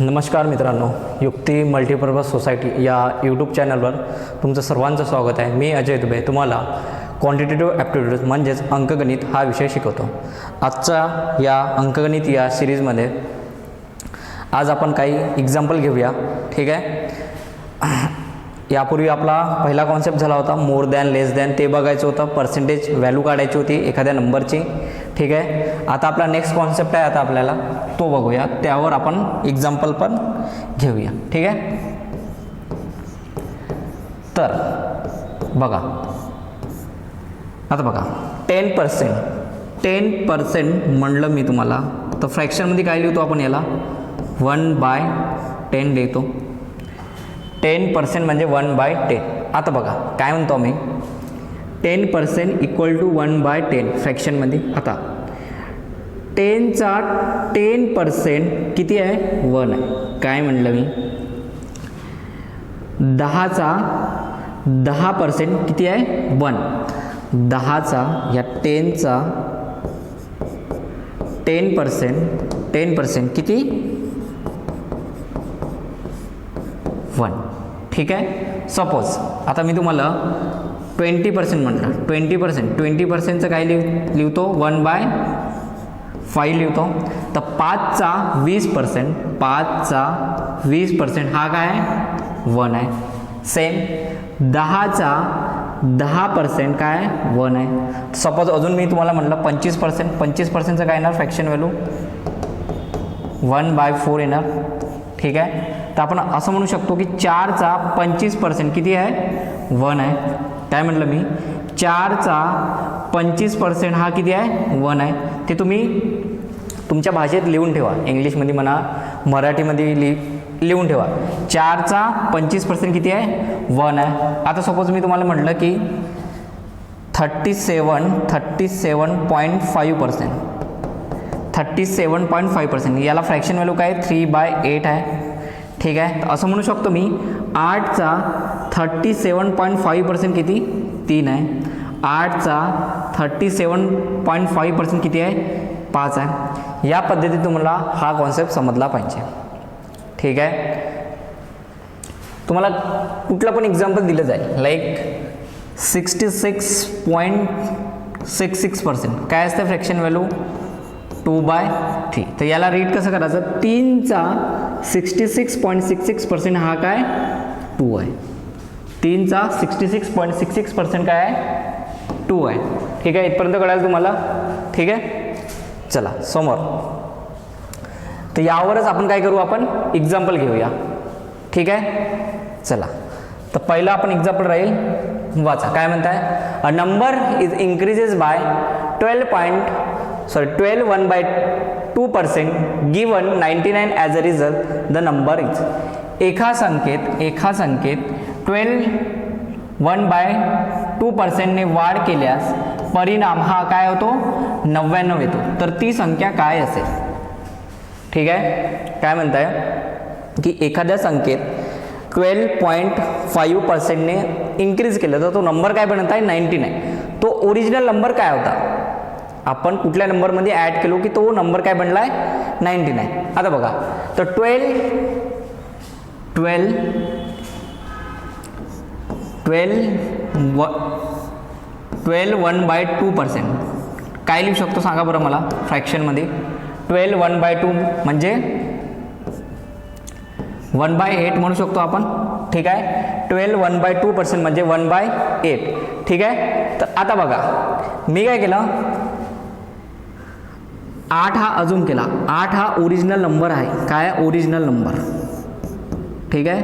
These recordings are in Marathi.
नमस्कार मित्रांनो, युक्ती मल्टीपर्पज सोसायटी या यूट्यूब चॅनलवर तुमचं सर्वांचं स्वागत आहे. मी अजय दुबे तुम्हाला क्वांटिटेटिव्ह ॲप्टिट्यूड म्हणजेच अंकगणित हा विषय शिकवतो. आजच्या या अंकगणित या सिरीजमध्ये आज आपण काही एक्झाम्पल घेऊया. ठीक आहे. यापूर्वी आपला पहिला कॉन्सेप्ट झाला होता मोर दॅन लेस दॅन, ते बघायचं होतं. पर्सेंटेज व्हॅल्यू काढायची होती एखाद्या नंबरची. ठीक आहे. आता आपला नेक्स्ट कॉन्सेप्ट आहे, आता आपल्याला तो बघूया, त्यावर आपण एक्झाम्पल पण घेऊया. ठीक आहे. तर बघा, आता बघा 10% म्हणलं मी तुम्हाला, तर फ्रॅक्शनमध्ये काय लिहितो आपण, याला 1/10 लिहितो. 10% म्हणजे 1/10. आता बघा काय म्हणतो मी, 10% इक्वल टू 1/10 फ्रॅक्शनमध्ये. आता 10चा 10% किती आहे, 1 आहे. काय म्हणलं मी, 10चा 10% किती आहे, 1. 10चा या 10चा 10% किती, 1. ठीक आहे. सपोज आता मी तुम्हाला 20% म्हटलं, 20%चं काय लिहितो, 1/5 लिहितो. तर 5चा 20% हा काय आहे, 1 आहे. सेम 10चा 10% काय आहे, 1 आहे. सपोज अजून मी तुम्हाला म्हटलं 25%चं काय येणार फ्रॅक्शन व्हॅल्यू, 1/4 येणार. ठीक आहे. तर आपण असं म्हणू शकतो की 4चा 25% किती आहे, 1 आहे. काय म्हटलं मी, 4चा 25% हा किती आहे, 1 आहे. ते तुम्ही तुमच्या भाषेत लिहून ठेवा, इंग्लिशमध्ये म्हणा, मराठीमध्ये लिहून ठेवा. 4चा 25% किती आहे, 1 आहे. आता सपोज मी तुम्हाला म्हटलं की 37.5%, याला फ्रॅक्शन व्हॅल्यू काय, 3/8 आहे. ठीक आहे. तर असं म्हणू शकतो मी, 8चा 37.5% किती, 3 आहे. 8चा 37.5% किती आहे, 5 आहे. या पद्धतीत तुम्हाला हा कॉन्सेप्ट समजला पाहिजे. ठीक आहे. तुम्हाला कुठलं पण एक्झाम्पल दिलं जाईल, लाईक 66.66% काय असतं फ्रॅक्शन व्हॅल्यू, 2/3. तर याला रीड कसं करायचं, 3चा 66.66% हा काय, 2 आहे. 3चा 66.66% काय आहे, 2 आहे. ठीक आहे. इथपर्यंत कळायला तुम्हाला. ठीक आहे. चला समोर. तर यावरच आपण काय करू, आपण एक्झाम्पल घेऊया. ठीक आहे. चला, तर पहिलं आपण एक्झाम्पल राहील, वाचा. काय म्हणताय, अ number is increases by 12.2% given 99 as a result the number is. एका संख्येत 1/2% वाढ केल्यास परिणाम हा काय होतो, 99 येतो. तर ती संख्या काय असेल. ठीक आहे. काय म्हणताय की एखाद्या संख्येत 12.5%ने इन्क्रीज केलं तर तो नंबर काय बनत आहे, 99. तो ओरिजिनल नंबर काय होता, आपण कुठल्या नंबरमध्ये ॲड केलो की तो नंबर काय बनला आहे, 99. आता बघा, तर 1/2% काय लिहू शकतो सांगा बरं मला फ्रॅक्शनमध्ये. 1/2 म्हणजे 1/8 म्हणू शकतो आपण. ठीक आहे. 1/2% म्हणजे 1/8. ठीक आहे. तर आता बघा, मी काय केलं, 8 हा अजून केला. 8 हा ओरिजिनल नंबर आहे. काय, ओरिजिनल नंबर. ठीक आहे.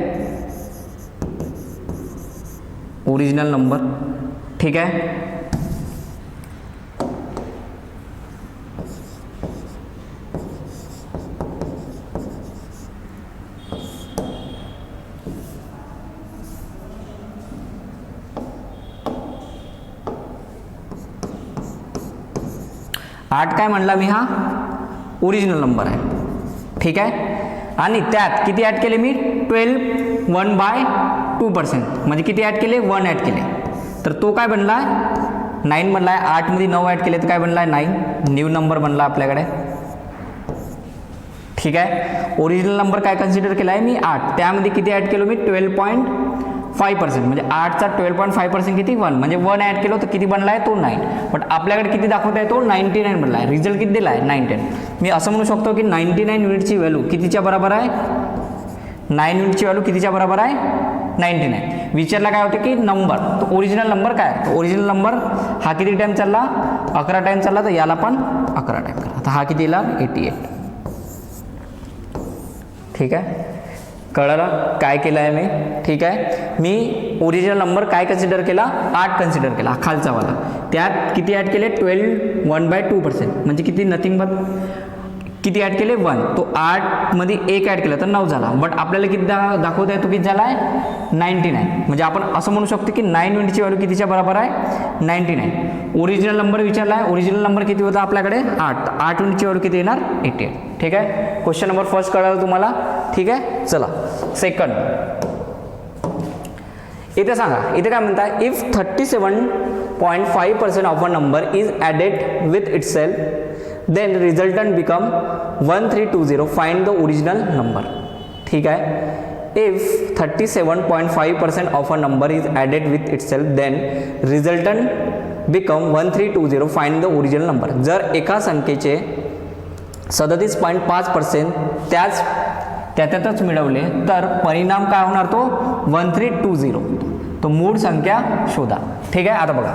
Original number. ठीक आहे. आठ काय म्हणला मी, हा ओरिजिनल नंबर आहे. ठीक आहे. आणि त्यात किती ॲड केले मी, 1/2% म्हणजे किती ॲड केले, 1 ॲड केले. तर तो काय बनला, 9 बनला आहे. 8मध्ये 9 ॲड केले तर काय बनला आहे, 9. न्यू नंबर बनला आपल्याकडे. ठीक आहे. ओरिजिनल नंबर काय कन्सिडर केला आहे मी 8, त्यामध्ये किती ॲड केलो मी 12.5%, म्हणजे 8चा 12.5% किती 1, म्हणजे 1 ॲड केलो तर किती बनला आहे तो 9. बट आपल्याकडे किती दाखवत आहे तो 99 बनला आहे. रिझल्ट किती दिला आहे 99. मी असं म्हणू शकतो की 99 युनिटची व्हॅल्यू कितीच्या बरोबर आहे, 9 युनिटची व्हॅल्यू कितीच्या बरोबर आहे 99. विचारला काय होतं की नंबर, तो ओरिजिनल नंबर काय, तो ओरिजिनल नंबर हा किती टाईम चालला 11 टाईम चालला, तर याला पण 11 टाईम करा. आता हा किती येईल 88. ठीक आहे, कळलं काय केलं आहे मी. ठीक आहे, मी ओरिजिनल नंबर काय कन्सिडर केला 8 कन्सिडर केला खालचा वाला, त्यात किती ॲड केले 12 1/2%, म्हणजे किती नथिंग बट किती ॲड केले 1, तो 8 मध्ये 1 ॲड केला तर 9 झाला. बट आपल्याला किती दाखवत आहे तो किती झाला आहे 99, म्हणजे आपण असं म्हणू शकतो की 9 युनिटची व्हॅल्यू कितीच्या बरोबर आहे 99. ओरिजिनल नंबर विचारला आहे, ओरिजिनल नंबर किती होता आपल्याकडे 8 युनिटची व्हॅल्यू किती येणार 88. ठीक आहे, क्वेश्चन नंबर फर्स्ट कळालं तुम्हाला. ठीक आहे, चला सेकंड. इथे सांगा, इथे काय म्हणताय, if 37.5% of a number is added with itself then resultant become 1320, find the original number. ठीक आहे, if 37.5% of a number is added with itself then resultant become 1320, find the original number. जर एका संख्येचे 37.5% त्यातच मिळवले तर परिणाम काय होणार तो 1320, तो मूळ संख्या शोधा. ठीक आहे, आता बघा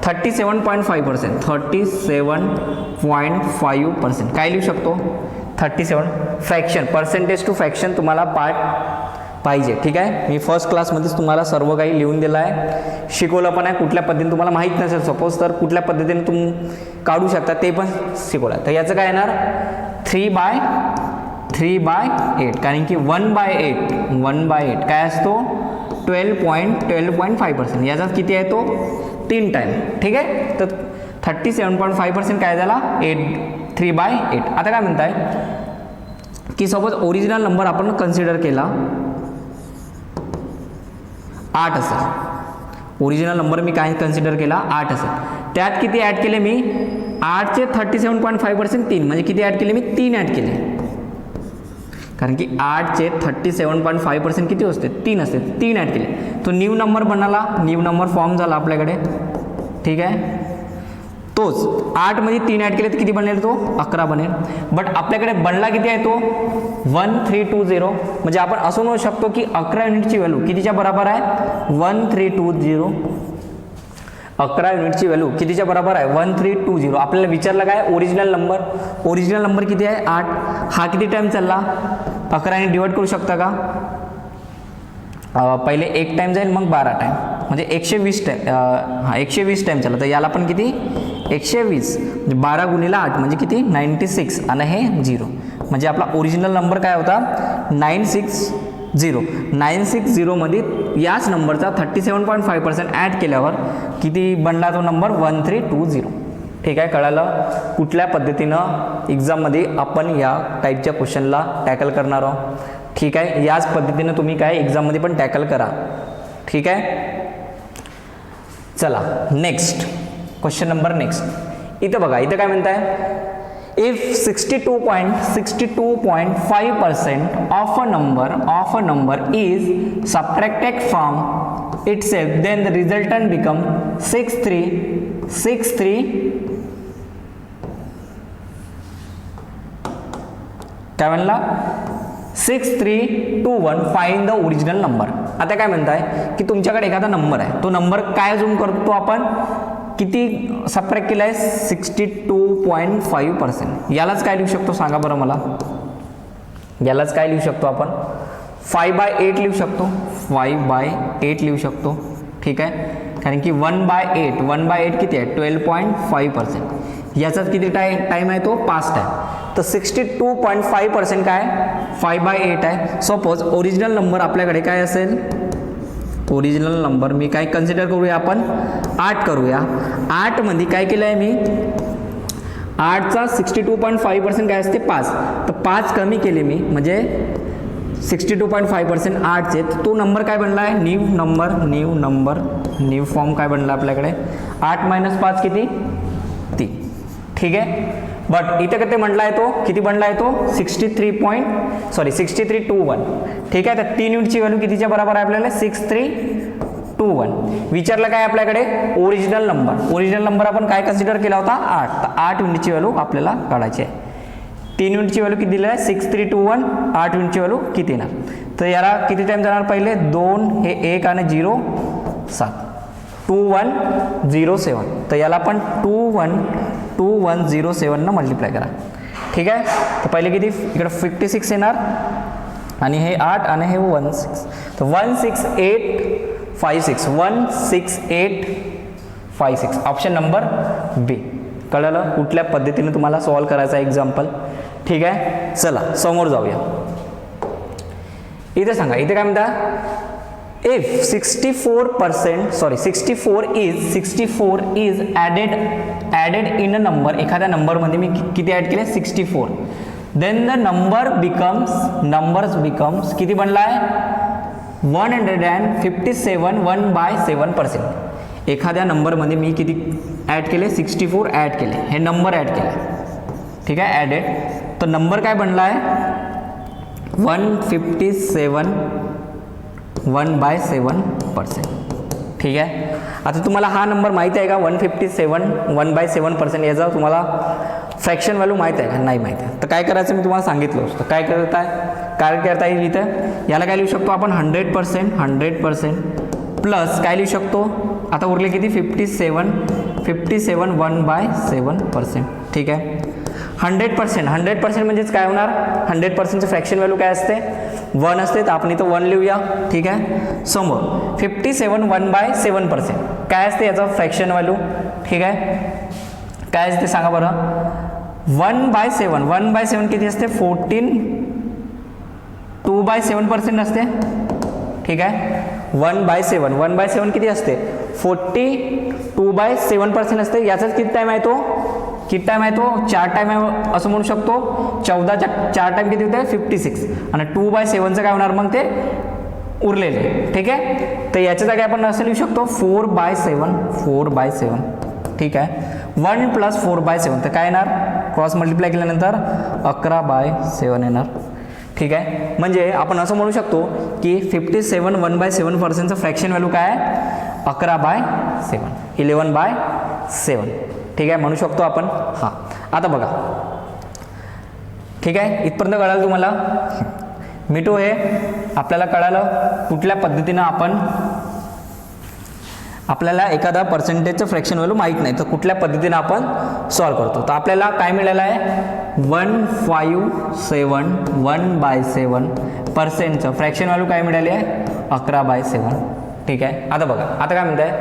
37.5%, 37.5% काय लिहू शकतो 37 फ्रॅक्शन, पर्सेंटेज टू फ्रॅक्शन तुम्हाला पार्ट पाहिजे. ठीक आहे, मी फर्स्ट क्लासमध्येच तुम्हाला सर्व काही लिहून दिलं आहे, शिकवलं पण आहे. कुठल्या पद्धतीने तुम्हाला माहीत नसेल सपोज तर कुठल्या पद्धतीने तुम्ही काढू शकता ते पण शिकवलं. तर याचं काय येणार 3/8, कारण की 1/8 काय असतो 12.5%, याचा किती आहे तो 3 टाईम. ठीक आहे, तर 37.5% काय झाला 3/8. आता काय म्हणताय की सपोज ओरिजिनल नंबर आपण कन्सिडर केला 8 असेल, ओरिजिनल नंबर मी काय कन्सिडर केला 8 असेल, त्यात किती ॲड केले मी 8चे 37.5% 3, म्हणजे किती ॲड केले मी 3 ॲड केले, कारण की 8चे 37.5% किती असते 3 असते, 3 ॲड केले, तो न्यू नंबर बनाला, न्यू नंबर फॉर्म झाला आपल्याकडे. ठीक आहे, तोच 8 मध्ये 3 ॲड केले तर किती बनेल तो 11 बनेल. बट आपल्याकडे बनला किती आहे तो 1320, म्हणजे आपण असं म्हणू शकतो की 11 युनिटची व्हॅल्यू कितीच्या बरोबर आहे 1320. 11 युनिटची व्हॅल्यू कितीच्या बरोबर आहे 1320. आपल्याला विचारलं काय ओरिजिनल नंबर किती आहे 8, हा किती टाईम चालला 11ने डिवाइड करू शकता का, पहिले 1 टाईम जाईल मग 12 टाईम, म्हणजे 120 टाईम, 120 टाईम चालला, तर याला पण किती 120, म्हणजे 12 गुणिले 8 म्हणजे किती 96, आणि हे 0, म्हणजे आपला ओरिजिनल नंबर काय होता 960 मध्ये याच नंबरचा 37.5% ॲड केल्यावर किती बनला तो नंबर 1320. ठीक आहे, कळालं कुठल्या पद्धतीनं एक्झाममध्ये आपण या टाईपच्या क्वेश्चनला टॅकल करणार आहोत. ठीक आहे, याच पद्धतीनं तुम्ही काय एक्झाममध्ये पण टॅकल करा. ठीक आहे, चला नेक्स्ट क्वेश्चन नंबर नेक्स्ट. इथं बघा, इथं काय म्हणताय, if 62.5% of a number is subtracted from itself then the resultant become 63 काय म्हणला 6321, फाइंड द ओरिजिनल नंबर. आता काय म्हणताय की तुमच्याकडे एखादा नंबर आहे, तो नंबर काय झूम करतो आपण किती सबट्रॅक्ट केला आहे 62.5%. यालाच काय लिहू शकतो सांगा बरं मला, यालाच काय लिहू शकतो आपण 5/8 लिहू शकतो, 5/8 लिहू शकतो. ठीक आहे, कारण की 1/8 किती आहे 12.5%, याचाच किती टाईम आहे तो 5 टाईम, तर 62.5% काय 5/8 आहे. सपोज ओरिजिनल नंबर आपल्याकडे काय असेल, ओरिजिनल नंबर मी काय कन्सिडर करूया आपण 8 करूया. 8 मध्ये काय केलं आहे मी 8चा 62.5% काय असते 5, तर 5 कमी केले मी, म्हणजे 62.5% 8चे, तो नंबर काय बनला आहे न्यू फॉर्म काय बनला आपल्याकडे 8 - 5 किती 3. ठीक आहे, बट इथे किती बनला आहे तो, किती बनला आहे तो 6321. ठीक आहे, तर 3 युनिटची व्हॅल्यू कितीच्या बरोबर आहे आपल्याला 6321. विचारलं काय आपल्याकडे ओरिजिनल नंबर आपण काय कन्सिडर केला होता 8. तर 8 युनिटची व्हॅल्यू आपल्याला काढायची आहे. 3 युनिटची व्हॅल्यू किती दिलेली आहे 6321. 8 युनिटची व्हॅल्यू किती येणार, तर याला किती टाइम जाणार, पहिले 2 हे 1 आणि 0 7 2107. तर याला पण 2107 न मल्टिप्लाय करा. ठीक आहे, तर पहिले किती इकडे 56 येणार आणि हे 8 आणि हे 16. तर 16856 16856 ऑप्शन नंबर बी. कळलं कुठल्या पद्धतीने तुम्हाला सॉल्व करायचा एक्झाम्पल. ठीक आहे, चला समोर जाऊया. इथे सांगा, इथे काय म्हणता, if 64 is added in a number, एखाद्या नंबरमध्ये मी किती ॲड केले 64, देन द नंबर्स बिकम्स किती बनला आहे 157 1/7%. एखाद्या नंबरमध्ये मी किती ॲड केले 64 ॲड केले, हे नंबर ॲड केले. ठीक आहे, ॲडेड, तर नंबर काय बनला आहे 157 1/7%. ठीक आहे, आता तुम्हाला हा नंबर माहिती आहे का 157 1/7%, याचा तुम्हाला फ्रॅक्शन व्हॅल्यू माहीत आहे का, नाही माहीत आहे. तर काय करायचं मी तुम्हाला सांगितलं असतं, काय करता येईल इथं, याला काय लिहू शकतो आपण 100% प्लस काय लिहू शकतो, आता उरले किती 57 1/7%. ठीक आहे, 100% म्हणजेच काय होणार, 100%चं फ्रॅक्शन व्हॅल्यू काय असते 1 असते, तर आपण इथं 1 लिहूया. ठीक आहे, समोर 57 1/7% काय असते याचं फ्रॅक्शन व्हॅल्यू. ठीक आहे, काय असते सांगा बरं, 1/7 किती असते 14 2/7% असते. ठीक आहे, 1/7 किती असते 40 2/7% असते. याचाच किती टाईम आहे तो 4 टाइम आहे असं म्हणू शकतो. 14च्या 4 टाइम किती होते 56 आणि 2/7चं काय होणार मग ते उरलेले. ठीक आहे, तर याच्या जागी आपण असं लिहू शकतो 4/7. ठीक आहे, 1 + 4/7 तर काय येणार, क्रॉस मल्टिप्लाय केल्यानंतर 11/7 येणार. ठीक आहे, म्हणजे आपण असं म्हणू शकतो की 57 1/7%चं फ्रॅक्शन व्हॅल्यू काय आहे 11/7 11/7. ठीक आहे, म्हणू शकतो आपण. हां, आता बघा. ठीक आहे, इथपर्यंत कळालं तुम्हाला, मिठो हे आपल्याला कळालं कुठल्या पद्धतीनं आपल्याला एखादा पर्सेंटेजचं फ्रॅक्शन व्हॅल्यू माहीत नाही, तर कुठल्या पद्धतीनं आपण सॉल्व करतो. तर आपल्याला काय मिळालं आहे 157 1/7%चं फ्रॅक्शन व्हॅल्यू काय मिळाली आहे 11/7. ठीक आहे, आता बघा, आता काय म्हणत आहे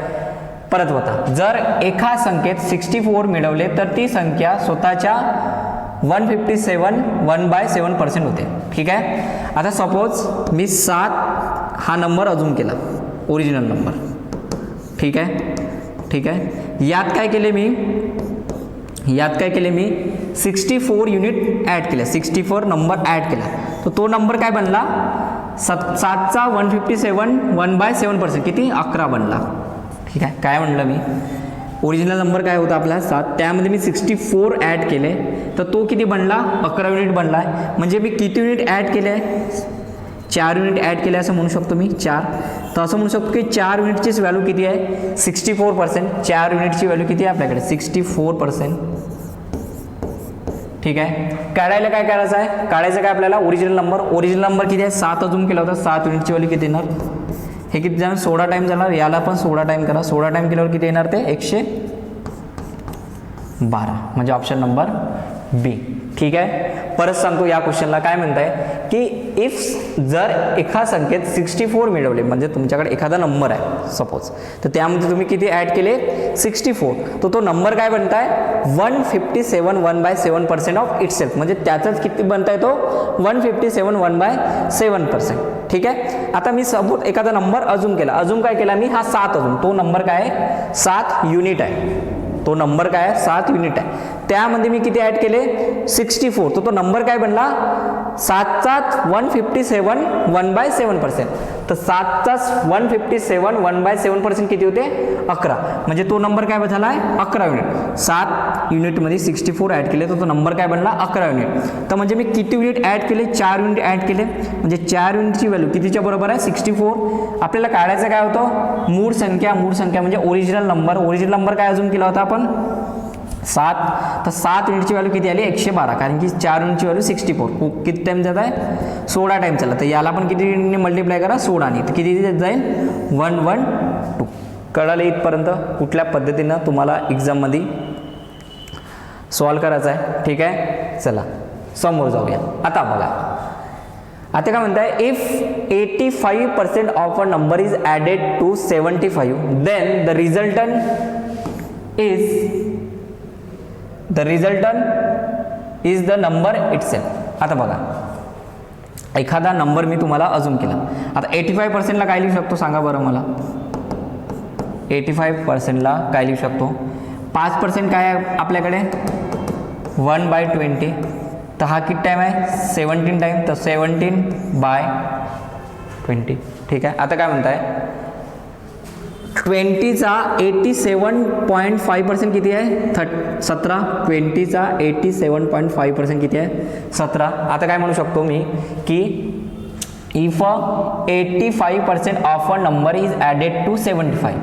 परत होता, जर एका संख्येत 64 मिळवले तर ती संख्या स्वतःच्या 157 1/7% होते. ठीक आहे, आता सपोज मी 7 हा नंबर अजून केला ओरिजिनल नंबर. ठीक आहे, यात काय केले मी 64 युनिट ॲड केले, 64 नंबर ॲड केला, तर तो नंबर काय बनला 7चा 157 1/7% किती 11 बनला. ठीक आहे, काय म्हणलं मी ओरिजिनल नंबर काय होता आपला 7, त्यामध्ये मी 64 ॲड केले, तर तो किती बनला 11 युनिट बनला आहे. म्हणजे मी किती युनिट ॲड केले आहे 4 युनिट ॲड केले असं म्हणू शकतो मी 4. तर असं म्हणू शकतो की 4 युनिटचीच व्हॅल्यू किती आहे 64%. 4 युनिटची व्हॅल्यू किती आहे आपल्याकडे 64%. ठीक आहे, काढायला काय करायचं आहे, काढायचं काय आपल्याला ओरिजिनल नंबर किती आहे 7 अजून केला होता, 7 युनिटची व्हॅल्यू किती येणार, हे किती जाणार 16 टाइम जाणार, याला पण 16 टाइम करा, 16 टाइम केल्यावर किती येणार ते 112, म्हणजे ऑप्शन नंबर बी. ठीक आहे, परत सांगतो या क्वेश्चनला काय म्हणताय की इफ जर एका संख्येत 64 मिळवले, म्हणजे तुमच्याकडे एखादा नंबर आहे सपोज, तर त्यामध्ये तुम्ही किती ॲड केले 64, तर तो नंबर काय बनताय 157 1/7% ऑफ इटसेल्फ, म्हणजे त्याचाच किती बनताय तो 157 1/7%. ठीक आहे, आता मी सपोज एखादा नंबर अजून केला, अजून काय केला मी हा 7 अजून, तो नंबर काय आहे 7 युनिट आहे. तो नंबर काय आहे 7 युनिट आहे, त्यामध्ये मी किती ॲड केले 64, तो नंबर काय बनला 7चा 157 1/7%. तर 7चा 157 1/7% किती होते 11, म्हणजे तो नंबर काय झाला आहे 11 युनिट. 7 युनिटमध्ये 64 ॲड केले तर तो नंबर काय बनला 11 युनिट. तर म्हणजे मी किती युनिट ॲड केले 4 युनिट ॲड केले, म्हणजे 4 युनिटची व्हॅल्यू कितीच्या बरोबर आहे 64. आपल्याला काढायचं काय होतं मूळ संख्या म्हणजे ओरिजिनल नंबर काय अजून केला होता आपण 7. तर 7 युनिटची व्हॅल्यू किती आली 112, कारण की 4 युनिटची व्हॅल्यू 64. किती टाईम जात आहे 16 टाईम चालला. तर याला पण किती युनिटने मल्टिप्लाय करा 16 ने, तर किती जाईल 112. कळालं इथपर्यंत कुठल्या पद्धतीनं तुम्हाला एक्झाममध्ये सॉल्व करायचं आहे. ठीक आहे, चला समोर जाऊया. आता बघा, आता काय म्हणताय, if 85% of a number is added to 75 then the resultant is the number itself. आता बघा, एखादा नंबर मी तुम्हाला अजून केला. आता 85%ला काय लिहू शकतो सांगा बरं मला. 85%ला काय लिहू शकतो, 5% काय आहे आपल्याकडे 1/20. तर हा किती टाईम आहे 17 टाईम, तर 17/20. ठीक आहे. आता काय म्हणताय 20चा 87.5% किती आहे 17. 20चा 87.5% किती आहे 17. आता काय म्हणू शकतो मी की if 85% of a number is added to 75,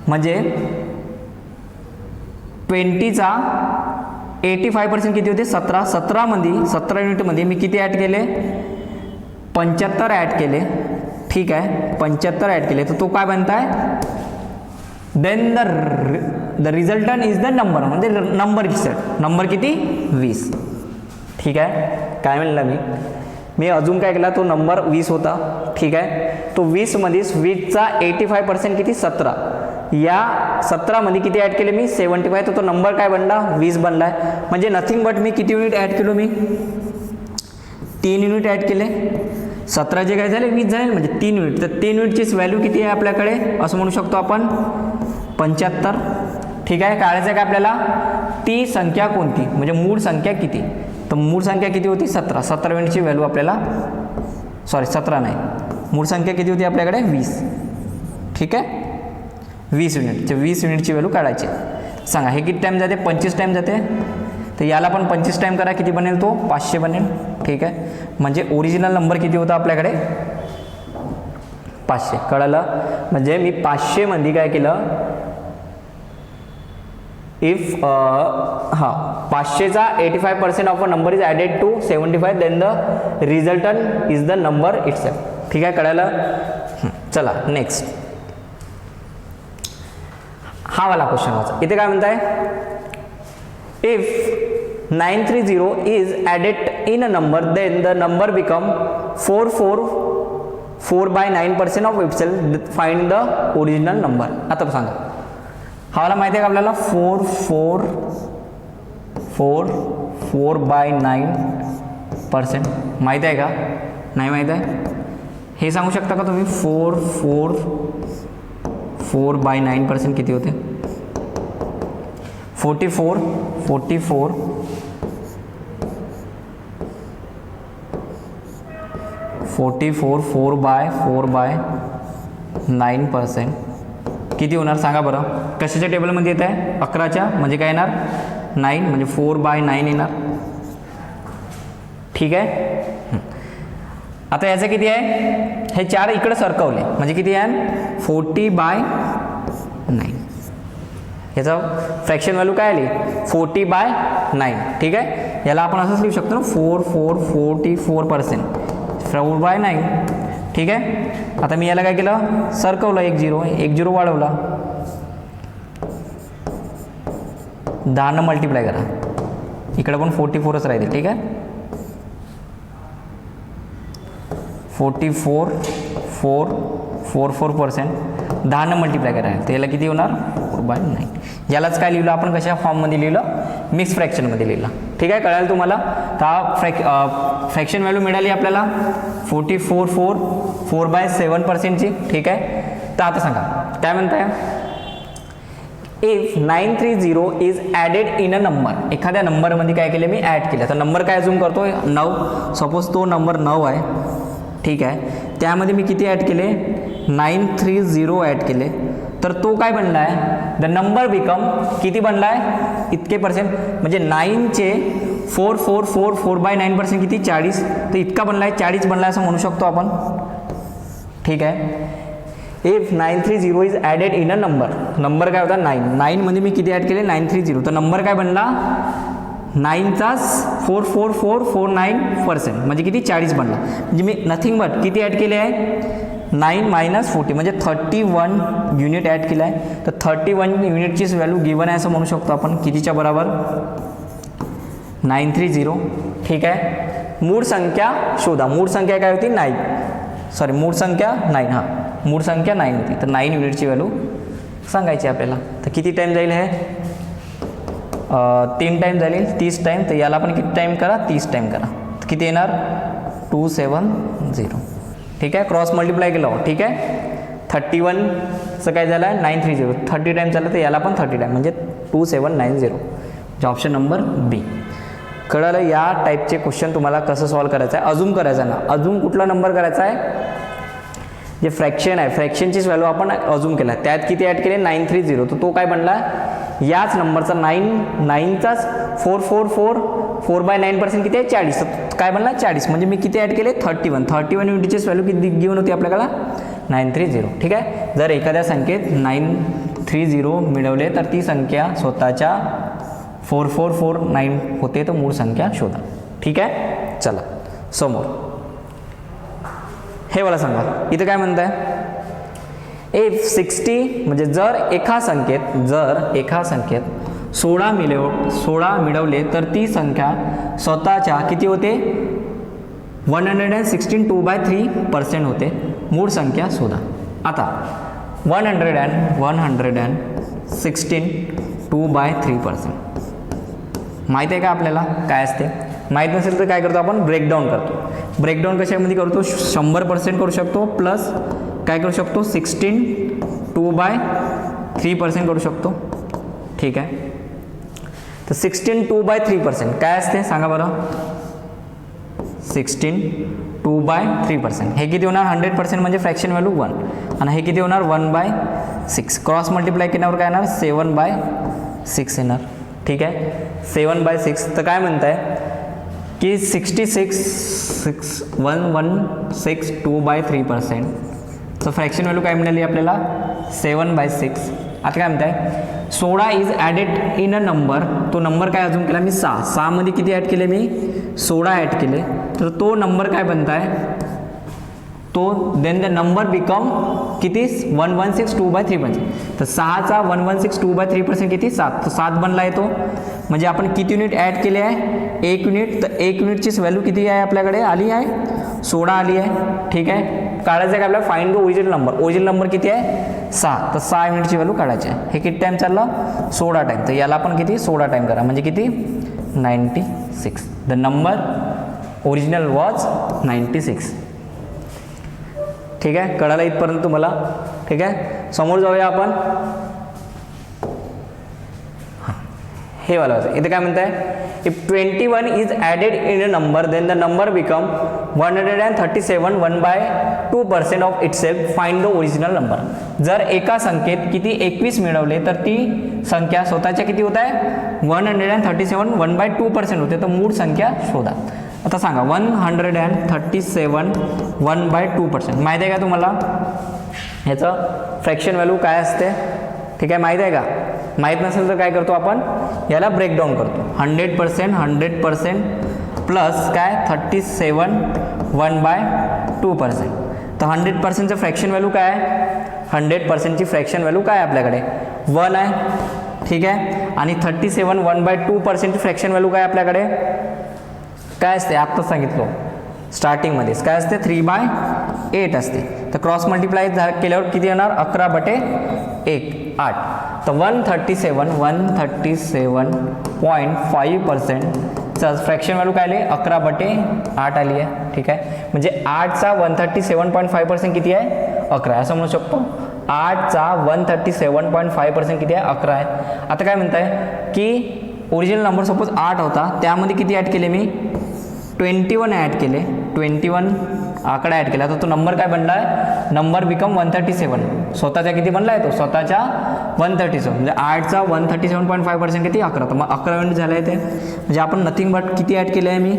म्हणजे 20चा 85% किती होते 17. 17 युनिटमध्ये मी किती ॲड केले 75 ॲड केले. ठीक आहे, 75 ॲड केले, तर तो काय बनताय then the resultant is the number, म्हणजे नंबर नंबर किती 20. ठीक आहे, काय म्हणलं मी अजून काय केला, तो नंबर 20 होता. ठीक आहे, तो 20मध्ये 20चा 85% किती 17. या 17मध्ये किती ॲड केले मी 75, तर तो नंबर काय बनला 20 बनला आहे. म्हणजे नथिंग बट मी किती युनिट ॲड केलो मी 3 युनिट ॲड केले. 17 काय झाले 20 झाले, म्हणजे 3 युनिट. तर 3 युनिटचीच व्हॅल्यू किती आहे आपल्याकडे असं म्हणू शकतो आपण 75. ठीक आहे, काढायचं काय आपल्याला ती संख्या कोणती, म्हणजे मूळ संख्या किती. तर मूळ संख्या किती होती 17. 17 युनिटची व्हॅल्यू आपल्याला 17 नाही, मूळ संख्या किती होती आपल्याकडे 20. ठीक आहे, 20 युनिटची व्हॅल्यू काढायची. सांगा हे किती टाईम जाते 25 टाईम जाते. तर याला पण 25 टाईम करा, किती बनेल तो 500 बनेल. ठीक आहे, म्हणजे ओरिजिनल नंबर किती होता आपल्याकडे 500. कळलं, म्हणजे मी 500 मध्ये काय केलं इफ 500चा 85% of a number is added to 75 then the resultant is the number itself. ठीक आहे, कळलं. चला नेक्स्ट हा वाला क्वेश्चन वाचा. इथे काय म्हणताय if 930 is added in a number then the number become 4/9% of itself, find the original number. आता सांगा हा वाला माहिती आहे का आपल्याला 4/9% माहिती आहे का नाही माहिती आहे, हे सांगू शकता का तुम्ही 4/9% किती होते 44 4/9% किती होणार सांगा बरं. कशाच्या टेबलमध्ये येत आहे 11च्या, म्हणजे काय येणार 9, म्हणजे 4/9 येणार. ठीक आहे, आता याचं किती आहे हे 4 इकडे सरकवले, म्हणजे किती आहे 40/9. याचा फ्रॅक्शन व्हॅल्यू काय आली 40/9. ठीक आहे, याला आपण असंच लिहू शकतो ना 44%, 4/9. ठीक आहे, आता मी याला काय केलं सरकवलं 1 0 वाढवला, 10 मल्टिप्लाय करा, इकडे पण 44च राहते. ठीक आहे, 44% 10 मल्टिप्लाय करा, तर याला किती होणार 4/9. यालाच काय लिहिलं आपण कशा फॉर्ममध्ये लिहिलं मिक्स फ्रॅक्शनमध्ये लिहिलं. ठीक आहे, कळालं तुम्हाला. तर फ्रॅक्शन व्हॅल्यू मिळाली आपल्याला 4/7%ची. ठीक आहे, तर आता सांगा काय म्हणताय if 930 is added in a number, एखाद्या नंबरमध्ये काय केले मी ॲड केलं, तर नंबर काय अजूम करतो 9, सपोज तो नंबर 9 आहे, ठीक आहे, त्यामध्ये मी किती ॲड केले 930 ॲड केले, तर तो काय बनला आहे द नंबर बिकम किती बनला आहे इतके पर्सेंट, म्हणजे 9चे 4/9% किती 40, तर इतका बनला आहे 40 बनला आहे असं म्हणू शकतो आपण, ठीक आहे. If 930 is added in a number काय होता 9 मध्ये मी किती ॲड केले 930, तर नंबर काय बनला 9चा 44449% म्हणजे किती 40 बनला, म्हणजे मी नथिंग बट किती ॲड केले आहे 9 - 40 म्हणजे 31 युनिट ॲड केला आहे, तर 31 युनिटचीच व्हॅल्यू गिवन आहे असं म्हणू शकतो आपण, कितीच्या बरोबर 930, ठीक आहे. मूळ संख्या शोधा, मूळ संख्या काय होती 9, सॉरी मूळ संख्या 9, हां मूळ संख्या 9 होती, तर 9 युनिटची व्हॅल्यू सांगायची आपल्याला, तर किती टाईम जाईल हे 3 टाईम जाईल 30 टाईम, तर याला पण किती टाईम करा 30 टाईम करा, तर किती येणार 270, ठीक आहे. क्रॉस मल्टिप्लाय केलं, ठीक आहे. 31चं काय झालं आहे 930, 30 टाईम झालं तर याला पण 30 टाईम म्हणजे 2790, म्हणजे ऑप्शन नंबर बी. कळलं या टाईपचे क्वेश्चन तुम्हाला कसं सॉल्व करायचं आहे, अजून करायचं ना, अजून कुठला नंबर करायचा आहे जे फ्रॅक्शन आहे, फ्रॅक्शनचीच व्हॅल्यू आपण अजूम केला, त्यात किती ॲड केले 930, तर तो काय बनला याच नंबरचा 9चाच 4/9% किती आहे 40, तर काय बनला 40, म्हणजे मी किती ॲड केले 31 युनिटचीच व्हॅल्यू किती गिवन होती आपल्याला 930, ठीक आहे. जर एखाद्या संख्येत 930 मिळवले तर ती संख्या स्वतःच्या 4449 होते, तर मूळ संख्या शोधा, ठीक आहे. चला समोर हे मला सांगा, इथं काय म्हणत आहे इफ 60 म्हणजे जर एका संख्येत 16 मिळवले तर ती संख्या स्वतःच्या किती होते 116 2/3% होते, मूळ संख्या शोधा. आता 116 2/3% माहीत आहे का आपल्याला काय असते, माहीत नसेल तर काय करतो आपण ब्रेकडाऊन करतो. ब्रेकडाऊन कशामध्ये करतो 100% करू शकतो, प्लस काय करू शकतो 16 2/3% करू शकतो, ठीक आहे. तर 16 2/3% काय असते सांगा बरं 16 2/3%, हे किती होणार 100% म्हणजे फ्रॅक्शन व्हॅल्यू 1, आणि हे किती होणार 1/6, क्रॉस मल्टिप्लाय केल्यावर काय येणार 7/6 येणार, ठीक आहे. 7/6, तर काय म्हणताय की 116 2/3%, तर फ्रॅक्शन व्हॅल्यू काय मिळाली आपल्याला 7/6. आता काय म्हणताय 16 is added in a number, तो नंबर काय अजून केला मी 6 मध्ये किती ॲड केले मी 16 ॲड केले, तर तो नंबर काय बनताय तो देन द नंबर बिकम किती 116 2/3%, तर 6चा 116 2/3% किती 7, तर 7 बनला आहे तो, म्हणजे आपण किती युनिट ॲड केले आहे 1 युनिट, तर 1 युनिटचीच व्हॅल्यू किती आहे आपल्याकडे आली आहे 16 आली आहे, ठीक आहे. काढायचं आहे का आपल्याला फाइंड द ओरिजिनल नंबर किती आहे 6, तर 6 युनिटची व्हॅल्यू काढायची आहे. हे किती टाईम चाललं 16 टाईम, तर याला पण किती 16 टाईम करा म्हणजे किती 96, द नंबर ओरिजिनल वॉज 96, ठीक आहे. कळालं इथपर्यंत तुम्हाला, ठीक आहे. समोर जाऊया आपण, हे वाला इथे काय म्हणताय if 21 is added in a number then the number become 137 1/2% of itself, find the original number. जर एका संख्येत किती 21 मिळवले तर ती संख्या स्वतःच्या किती होत आहे 137 1/2% होते, तर मूळ संख्या शोधा. आता सांगा 137 1/2% माहिती आहे का तुम्हाला, ह्याचं फ्रॅक्शन व्हॅल्यू काय असते, ठीक आहे माहीत आहे का, माहीत नसेल तर काय करतो आपण याला ब्रेकडाऊन करतो 100% प्लस काय 37 1/2%, तर 100%चं फ्रॅक्शन व्हॅल्यू काय आहे 100%ची फ्रॅक्शन व्हॅल्यू काय आहे आपल्याकडे 1 आहे, ठीक आहे. आणि 37 1/2%ची फ्रॅक्शन व्हॅल्यू काय आपल्याकडे काय असते आत्ताच सांगितलं स्टार्टिंगमध्येच काय असते 3/8 असते, तर क्रॉस मल्टिप्लाय केल्यावर किती येणार 11/1 8, तर 137.5%चं फ्रॅक्शन व्हॅल्यू काय आली 11/8 आली आहे, ठीक आहे. म्हणजे 8चा 137.5% किती आहे 11 असं म्हणू शकतो. 8चा 137.5% किती आहे 11 आहे. आता काय म्हणताय की ओरिजिनल नंबर सपोज 8 होता, त्यामध्ये किती ॲड केले मी 21 ॲड केले, 21 आकडा ॲड केला तर तो नंबर काय बनला आहे, नंबर बिकम 137. स्वतःच्या किती बनला आहे तो, स्वतःच्या 137. म्हणजे 8चा 137.5% किती 11, तर मग 11 युनिट झालं आहे ते. म्हणजे आपण नथिंग बट किती ॲड केले आहे, मी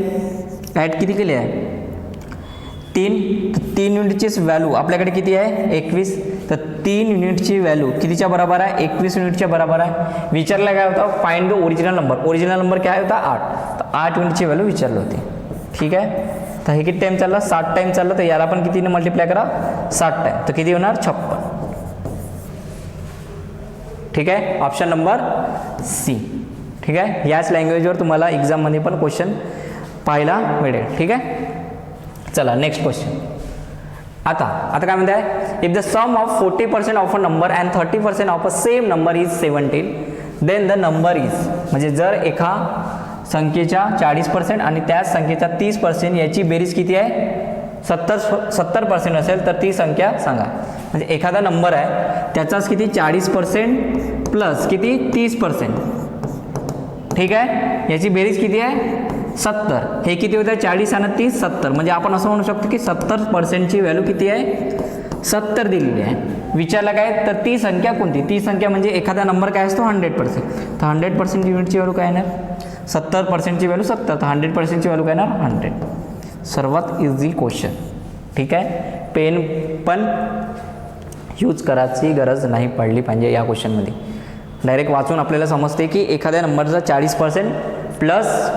ॲड किती केले आहे 3. तर 3 युनिटचीच व्हॅल्यू आपल्याकडे किती आहे 21. तर 3 युनिटची व्हॅल्यू कितीच्या बरोबर आहे 21 युनिटच्या बरोबर आहे. विचारलं काय होतं, find the original number. Original number काय होता 8, तर 8 युनिटची व्हॅल्यू विचारली होती. ठीक आहे, तर हे किती टाईम चाललं 60 टाईम चाललं, तर याला पण कितीने मल्टिप्लाय करा 60 टाईम, तर किती होणार 56. ठीक आहे, ऑप्शन नंबर सी. ठीक आहे, याच लँग्वेजवर तुम्हाला एक्झाममध्ये पण क्वेश्चन पाहायला मिळेल. ठीक आहे, चला नेक्स्ट क्वेश्चन. आता काय म्हणताय, if the sum of 40% of a number and 30% of a same number is 17 then the number is. म्हणजे जर एका संख्येच्या 40% आणि त्याच संख्येचा 30% याची बेरीज किती आहे 70% असेल तर ती संख्या सांगा. म्हणजे एखादा नंबर आहे त्याचाच किती 40% प्लस किती 30%. ठीक आहे, याची बेरीज किती आहे 70. हे किती होतं 40 आणि 30 70. म्हणजे आपण असं म्हणू शकतो की 70%ची व्हॅल्यू किती आहे 70 दिलेली आहे. विचारलं काय, तर ती संख्या कोणती, ती संख्या म्हणजे एखादा नंबर काय असतो 100%. तर 100% युनिटची व्हॅल्यू काय येणार 70%ची व्हॅल्यू 70, तर 100%ची व्हॅल्यू काय येणार 100. सर्वात इझी क्वेश्चन. ठीक आहे, पेन पण यूज करायची गरज नाही पडली पाहिजे या क्वेश्चनमध्ये. डायरेक्ट वाचून आपल्याला समजते की एखाद्या नंबरचा 40% प्लस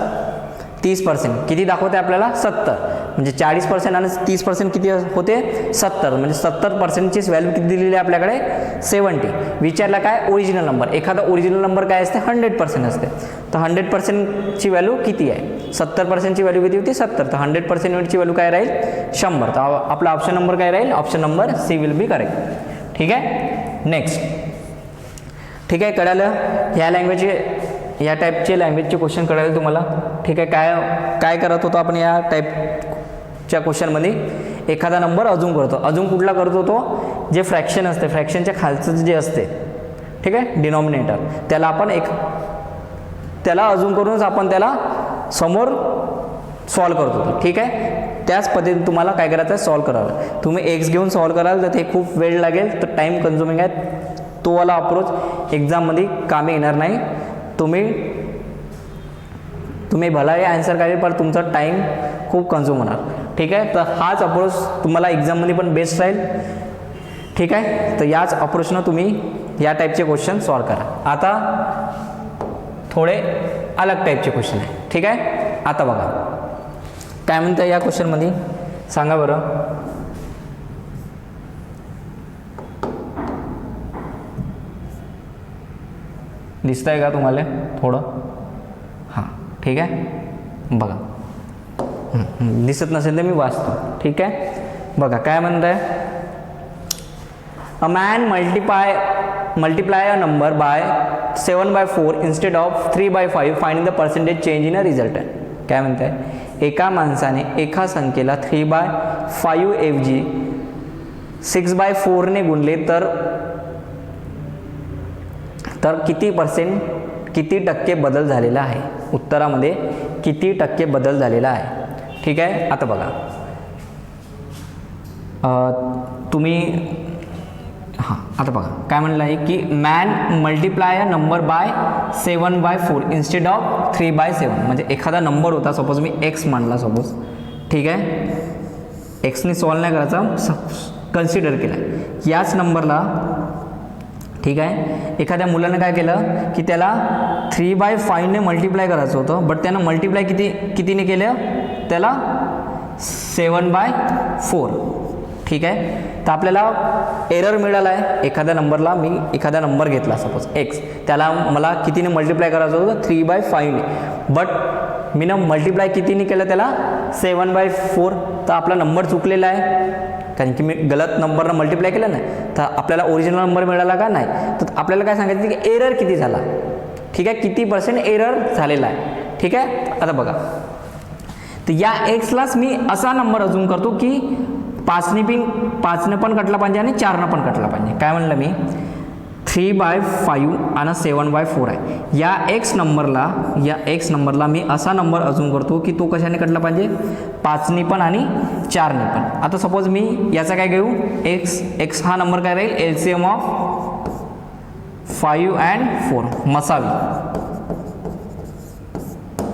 30% किती दाखवते आपल्याला 70. म्हणजे 40% आणि 30% किती होते 70. म्हणजे 70%चीच व्हॅल्यू किती दिलेली आहे आपल्याकडे 70. विचारला काय ओरिजिनल नंबर. एखादा ओरिजिनल नंबर काय असते 100% असते. तर 100%ची व्हॅल्यू किती आहे 70%ची व्हॅल्यू किती होती 70. तर 100% युनिटची व्हॅल्यू काय राहील 100. तर आपला ऑप्शन नंबर काय राहील, option number C will be correct. ठीक आहे, नेक्स्ट. ठीक आहे, कळालं ह्या लँग्वेजचे या टाईपचे लँग्वेजचे क्वेश्चन कळाले तुम्हाला. ठीक आहे, काय करत होतो आपण या टाईपच्या क्वेश्चनमध्ये, एखादा नंबर अजून करतो. अजून कुठला करतो तो जे फ्रॅक्शन असते, फ्रॅक्शनच्या खालचं जे असते. ठीक आहे, डिनॉमिनेटर, त्याला आपण त्याला अजून करूनच आपण त्याला समोर सॉल्व करत होतो. ठीक आहे, त्याच पद्धतीने तुम्हाला काय करायचं आहे सॉल्व करावं. तुम्ही एक्स घेऊन सॉल्व कराल तर ते खूप वेळ लागेल, तर टाईम कन्झ्युमिंग आहे. तो वाला अप्रोच एक्झाममध्ये कामी येणार नाही. तुम्ही भलाही आन्सर काढेल पण तुमचा टाईम खूप कन्झ्युम होणार. ठीक आहे, तर हाच अप्रोच तुम्हाला एक्झाममध्ये पण बेस्ट राहील. ठीक आहे, तर याच अप्रोचनं तुम्ही या टाईपचे क्वेश्चन सॉल्व करा. आता थोडे अलग टाईपचे क्वेश्चन आहे. ठीक आहे, आता बघा काय म्हणतं या क्वेश्चनमध्ये सांगा बरं. दिसतं आहे का तुम्हाला थोडं, हां ठीक आहे बघा. दिसत नसेल तर मी वाचतो. ठीक आहे, बघा काय म्हणत आहे, a man multiply a number by 7/4 instead of 3/5 finding the percentage change in a result. काय म्हणत आहे, एका माणसाने एका संख्येला 3/5 ऐवजी 6/4 ने गुणले तर किती टक्के बदल झालेला आहे. उत्तरामध्ये किती टक्के बदल झालेला आहे. ठीक आहे, आता बघा तुम्ही आता बघा काय म्हणलं आहे की man multiply a number by 7/4 instead of 3/7. म्हणजे एखादा नंबर होता, सपोज मी एक्स मानला सपोज. ठीक आहे, एक्सने सॉल्व नाही करायचा, कन्सिडर केला याच नंबरला. ठीक आहे, एखाद्या मुलानं काय केलं की त्याला 3/5 ने मल्टिप्लाय करायचं होतं, बट त्यानं मल्टिप्लाय कितीने केलं, त्याला 7/4. ठीक आहे, तर आपल्याला एरर मिळाला आहे. एखाद्या नंबरला मी एखादा नंबर घेतला सपोज एक्स, त्याला मला कितीने मल्टिप्लाय करायचं होतं 3/5 ने, बट मी मल्टिप्लाय कितीने केलं त्याला 7/4. तर आपला नंबर चुकलेला आहे, कारण की मी गलत नंबरनं मल्टिप्लाय केलं ना, तर आपल्याला ओरिजिनल नंबर मिळाला का नाही. तर आपल्याला काय सांगायचं की एरर किती झाला. ठीक आहे, किती % एरर झालेला आहे. ठीक आहे, आता बघा, तर या एक्सलाच मी असा नंबर अजून करतो की पाचनं पण कटला पाहिजे आणि 4नं पण कटला पाहिजे. काय म्हणलं मी, 3/5 आणि 7/4 आहे. या एक्स नंबरला मी असा नंबर अजून करतो की तो कशाने कटला पाहिजे, 5नी पण आणि 4नी पण. आता सपोज मी याचा काय घेऊ, एक्स हा नंबर काय राहील, एलसीएम ऑफ 5 and 4 मसावी.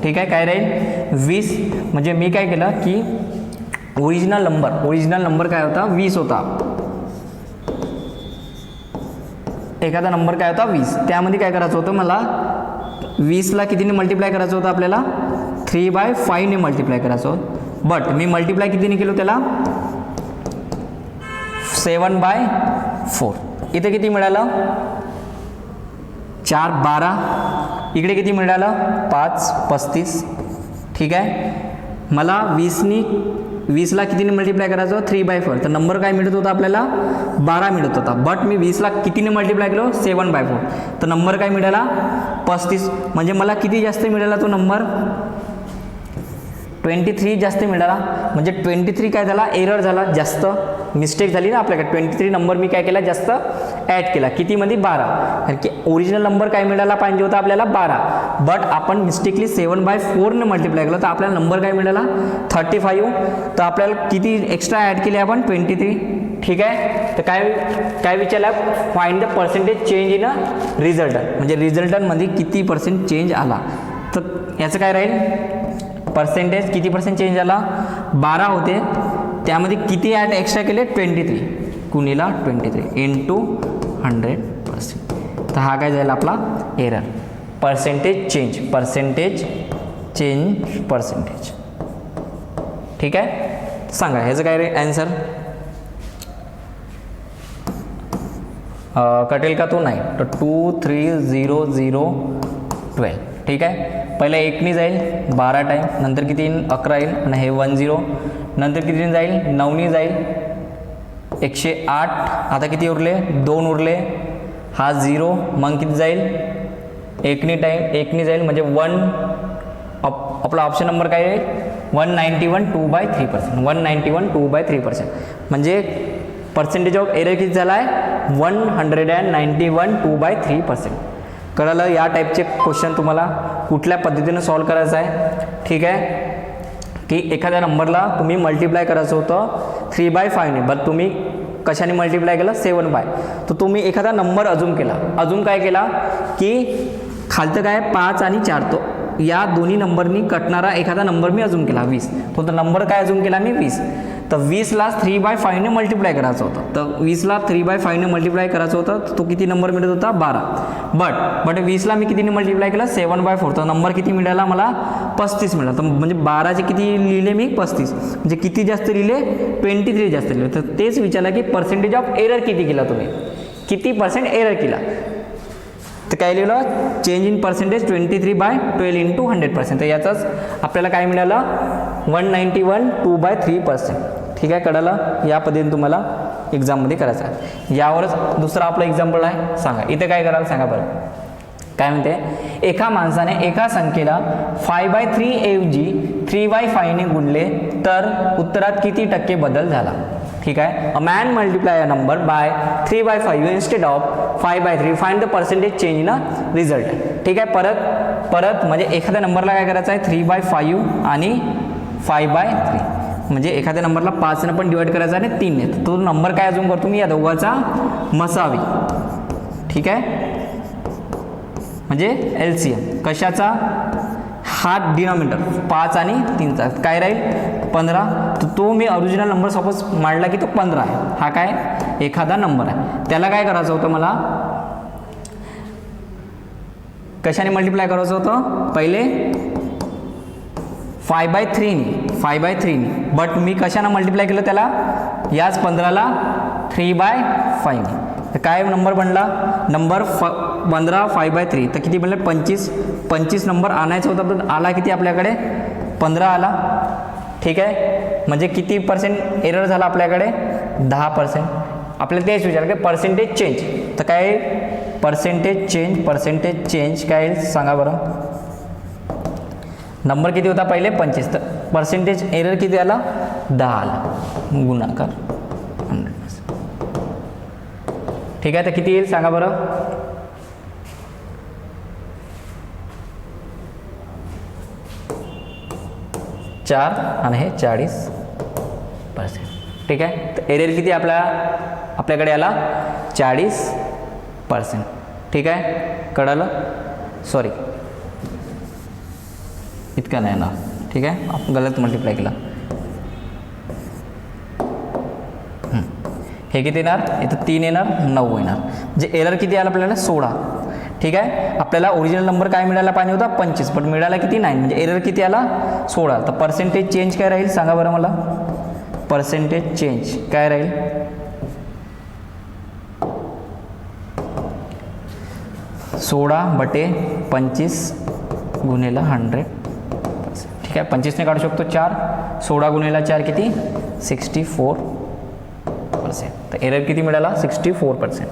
ठीक आहे, काय राहील 20. म्हणजे मी काय केलं की ओरिजिनल नंबर काय होता, 20 होता. एखादा नंबर काय होता 20, त्यामध्ये काय करायचं होतं मला, 20ला कितीने मल्टिप्लाय करायचं होतं आपल्याला, 3/5 ने मल्टिप्लाय करायचं होतं. बट मी मल्टिप्लाय कितीने केलो त्याला, 7/4. इथे किती मिळालं, 4 12. इकडे किती मिळालं, 5 35. ठीक आहे, मला 20ला कितीने मल्टिप्लाय करायचं, 3/4. तर नंबर काय मिळत होता आपल्याला, 12 मिळत होता. बट मी 20ला कितीने मल्टिप्लाय केलो, 7/4. तर नंबर काय मिळाला, 35. म्हणजे मला किती जास्त मिळाला तो नंबर, 23 जास्त मिळाला. म्हणजे 23 काय झाला, एरर झाला, जास्त मिस्टेक झाली ना आपल्याकडे. 23 नंबर मी काय केला, जास्त ॲड केला. कितीमध्ये, 12. कारण की ओरिजिनल नंबर काय मिळाला पाहिजे होता आपल्याला, 12. बट आपण मिस्टेकली 7/4 ने मल्टिप्लाय केलं तर आपल्याला नंबर काय मिळाला, 35. तर आपल्याला किती एक्स्ट्रा ॲड केले आपण, 23. ठीक आहे, तर काय विचारलं, find the percentage change in a resultant. म्हणजे रिझल्टंटमध्ये किती पर्सेंट चेंज आला. तर याचं काय राहील, पर्सेंटेज किती पर्सेंट चेंज आला, 12 होते, त्यामध्ये किती ॲड एक्स्ट्रा केले, 23 गुणिला 23 इंटू 100%. तर हा काय जाईल आपला एरर, पर्सेंटेज चेंज. ठीक आहे, सांगा ह्याचं काय रे ॲन्सर, कटेल का तो, नाही. तर 2 3 0 0 12. ठीक आहे, पहिला 1नी जाईल 12 टाईम, नंतर किती 11 येईल आणि हे 10, नंतर किती जाईल 9नी जाईल 108. आता किती उरले, 2 उरले, हा 0. मग किती जाईल, 1नी जाईल म्हणजे 1. आपला ऑप्शन नंबर काय आहे, 191 2/3%. 191 2/3%. म्हणजे पर्सेंटेज ऑफ एरर किती झाला आहे, 191 2/3%. कळलं, या टाईपचे क्वेश्चन तुम्हाला कुठल्या पद्धतीनं सॉल्व करायचं आहे. ठीक आहे, की एखाद्या नंबरला तुम्ही मल्टिप्लाय करायचं होतं 3/5 ने, बट तुम्ही कशाने मल्टिप्लाय केलं, 7/. तर तुम्ही एखादा नंबर अजून केला, अजून काय केला की खालतं काय 5 आणि 4, तो या दोन्ही नंबरनी कटणारा एखादा नंबर मी अजून केला 20. तो नंबर काय अजून केला मी 20. तर 20ला 3/5 ने मल्टिप्लाय करायचं होतं. तर 20ला 3/5 ने मल्टिप्लाय करायचं होतं, तर तो किती नंबर मिळत होता, 12. बट 20ला मी कितीने मल्टिप्लाय केलं, 7/4. तर नंबर किती मिळाला मला, 35 मिळाला. तर म्हणजे 12चे किती लिहिले मी, 35. म्हणजे किती जास्त लिहिले, 23 जास्त लिहिले. तर तेच विचारलं की पर्सेंटेज ऑफ एरर किती केला तुम्ही, किती पर्सेंट एरर केला. तर काय लिहिलं, चेंज इन पर्सेंटेज 23/12 इंटू 100%. तर याचाच आपल्याला काय मिळालं, 191 2/3%. ठीक आहे, कळलं, या पद्धतीने तुम्हाला एक्झाममध्ये करायचं आहे. यावरच दुसरा आपलं एक्झाम्पल आहे, सांगा इथे काय कराल सांगा बरं. काय म्हणते, एका माणसाने एका संख्येला 5/3 ऐवजी 3/5 ने गुणले तर उत्तरात किती टक्के बदल झाला. ठीक आहे, a man multiply a number by 3/5 instead of 5/3, find the percentage change in a result. ठीक आहे, परत म्हणजे एखाद्या नंबरला काय करायचं आहे, 3/5 आणि 5/3. म्हणजे एखाद्या नंबरला 5ने पण डिवाइड करायचा आणि 3ने. तो नंबर काय अजून करतो मी, या दोघांचा मसावी. ठीक आहे, म्हणजे एलसीएम कशाचा, हा डिनॉमिनेटर 5 आणि 3चा काय राहील, 15. तर तो मी ओरिजिनल नंबर सपोज मांडला की तो 15 आहे. हा काय एखादा नंबर आहे, त्याला काय करायचं होतं, मला कशाने मल्टिप्लाय करायचं होतं, पहिले 5/3 ने. बट मी कशाने मल्टिप्लाय केलं त्याला, याच 15ला 3/5 ने. तर काय नंबर बनला, नंबर 15 5/3. तर किती बनले, 25 नंबर आणायचा होता, तर आला किती आपल्याकडे, 15 आला. ठीक आहे, म्हणजे किती पर्सेंट एरर झाला आपल्याकडे, 10%. आपल्याला तेच विचार की पर्सेंटेज चेंज. तर काय पर्सेंटेज चेंज काय सांगा बरं. नंबर किती होता पहिले, 25. तर पर्सेंटेज एरर किती आला, 10 आला, गुणाकार ठीक आहे, तर किती येईल सांगा बरं. चार आणि हे 40%. ठीक आहे, तर एरियर किती आपल्याकडे आला 40%. ठीक आहे, कळालं. सॉरी, इतका नाही ना. ठीक आहे, आपण गलत मल्टिप्लाय केला. हे किती येणार, इथं 3 येणार, 9 येणार. म्हणजे एरर किती आला आपल्याला 16. ठीक आहे, आपल्याला ओरिजिनल नंबर काय मिळायला पाहिजे होता 25, पण मिळाला किती 9, म्हणजे एरर किती आला 16. तर पर्सेंटेज चेंज काय राहील सांगा बरं मला. पर्सेंटेज चेंज काय राहील, सोळा बटे 25 गुणिले 100. ठीक आहे, 25ने काढू शकतो 4, 16 गुणिले 4 किती 64%. तर एरर किती मिळाला 64%.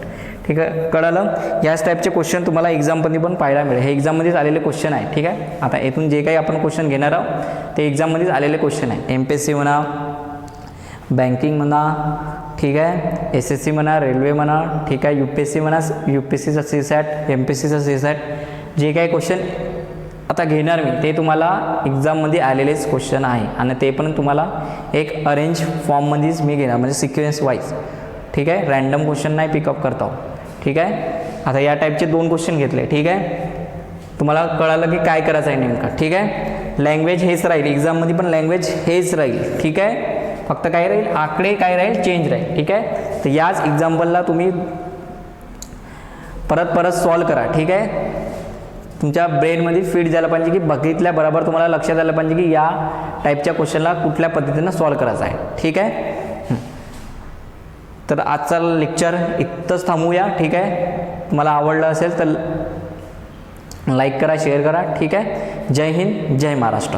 ठीक आहे, कळालं. याच टाईपचे क्वेश्चन तुम्हाला एक्झाममध्ये पण पाहायला मिळेल. हे एक्झाममध्येच आलेले क्वेश्चन आहे. ठीक आहे, आता येथून जे काही आपण क्वेश्चन घेणार आहोत ते एक्झाममध्येच आलेले क्वेश्चन आहे. MPSC म्हणा, बँकिंग म्हणा, ठीक आहे, SSC म्हणा, रेल्वे म्हणा, ठीक आहे, UPSC म्हणा, UPSCचा CSAT, MPSCचा CSAT, जे काही क्वेश्चन आता घेणार मी ते तुम्हाला एक्झाममध्ये आलेलेच क्वेश्चन आहे. आणि ते पण तुम्हाला एक अरेंज फॉर्ममध्येच मी घेणार, म्हणजे सिक्वेन्स वाईज. ठीक आहे, रँडम क्वेश्चन नाही पिकअप करता. ठीक आहे, आता या टाईपचे 2 क्वेश्चन घेतले. ठीक आहे, तुम्हाला कळालं की काय करायचं आहे नेमकं. ठीक आहे, लँग्वेज हेच राहील एक्झाममध्ये, पण लँग्वेज हेच राहील. ठीक आहे, फक्त काय राहील आकडे काय राहील चेंज राहील. ठीक आहे, तर याच एक्झाम्पलला तुम्ही परत सॉल्व करा. ठीक आहे, तुमच्या ब्रेनमध्ये फिट झालं पाहिजे की बघितल्याबरोबर तुम्हाला लक्षात आलं पाहिजे की या टाईपच्या क्वेश्चनला कुठल्या पद्धतीनं सॉल्व करायचं आहे. ठीक आहे, तर आजचा लेक्चर इथंच थांबूया. ठीक आहे, तुम्हाला आवडलं असेल तर लाईक करा, शेअर करा. ठीक आहे, जय हिंद, जय महाराष्ट्र.